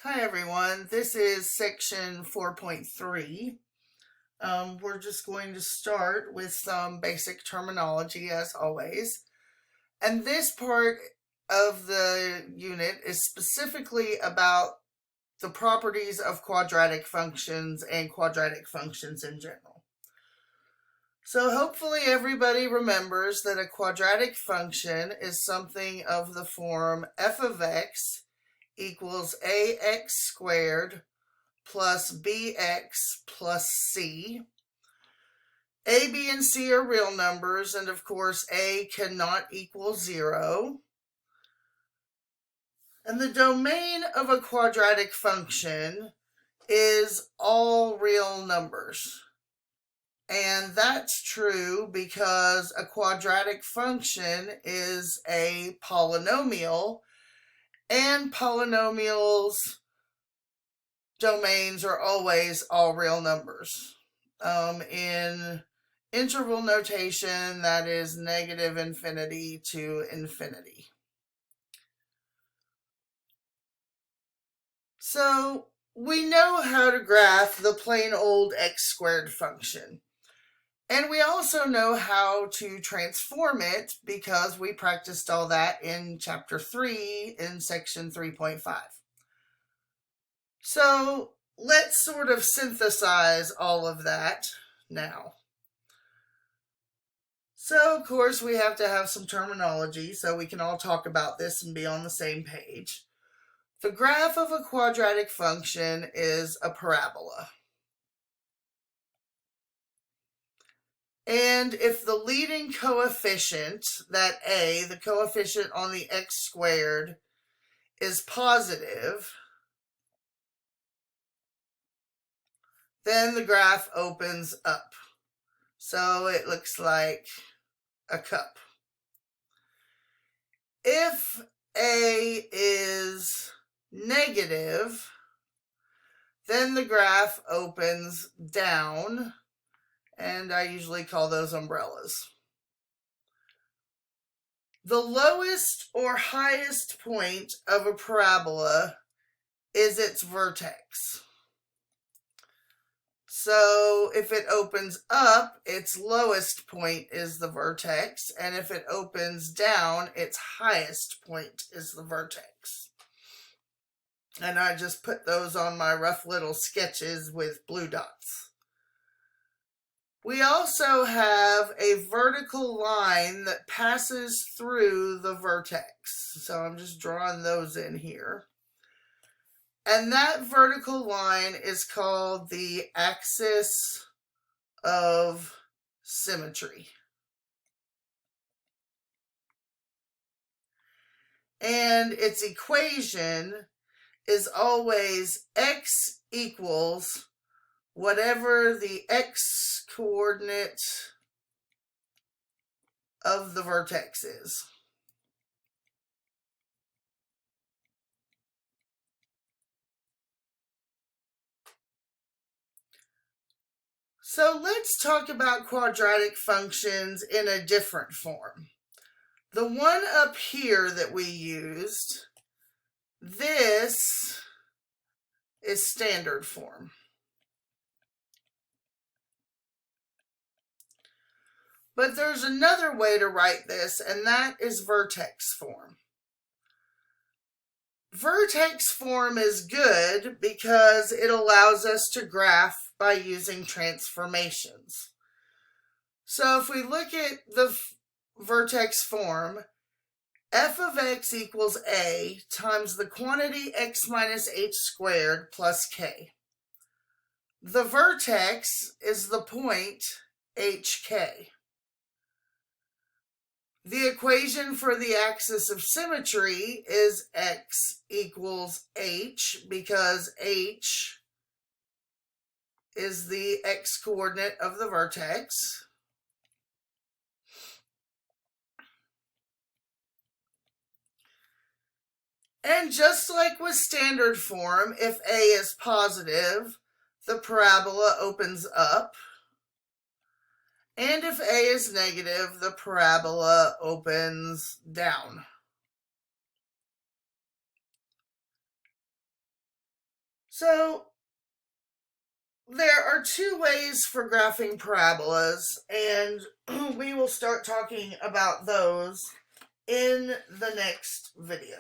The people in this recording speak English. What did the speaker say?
Hi everyone, this is section 4.3. We're just going to start with some basic terminology as always. And this part of the unit is specifically about the properties of quadratic functions and quadratic functions in general. So hopefully everybody remembers that a quadratic function is something of the form f of x equals ax squared plus bx plus c. A, b, and c are real numbers, and of course a cannot equal 0. And the domain of a quadratic function is all real numbers. And that's true because a quadratic function is a polynomial, and polynomials domains are always all real numbers. In interval notation, that is negative infinity to infinity. So we know how to graph the plain old x squared function. And we also know how to transform it because we practiced all that in chapter 3 in section 3.5. So let's sort of synthesize all of that now. So, of course, we have to have some terminology so we can all talk about this and be on the same page. The graph of a quadratic function is a parabola. And if the leading coefficient, that a, the coefficient on the x squared, is positive, then the graph opens up. So it looks like a cup. If a is negative, then the graph opens down, and I usually call those umbrellas. The lowest or highest point of a parabola is its vertex. So if it opens up, its lowest point is the vertex, and if it opens down, its highest point is the vertex. And I just put those on my rough little sketches with blue dots. We also have a vertical line that passes through the vertex. So I'm just drawing those in here. And that vertical line is called the axis of symmetry. And its equation is always x equals whatever the x coordinate of the vertex is. So let's talk about quadratic functions in a different form. The one up here that we used, this is standard form. But there's another way to write this, and that is vertex form. Vertex form is good because it allows us to graph by using transformations. So if we look at the vertex form, f of x equals a times the quantity x minus h squared plus k. The vertex is the point hk. The equation for the axis of symmetry is x equals h because h is the x coordinate of the vertex. And just like with standard form, if a is positive, the parabola opens up. And if a is negative, the parabola opens down. So there are two ways for graphing parabolas, and we will start talking about those in the next video.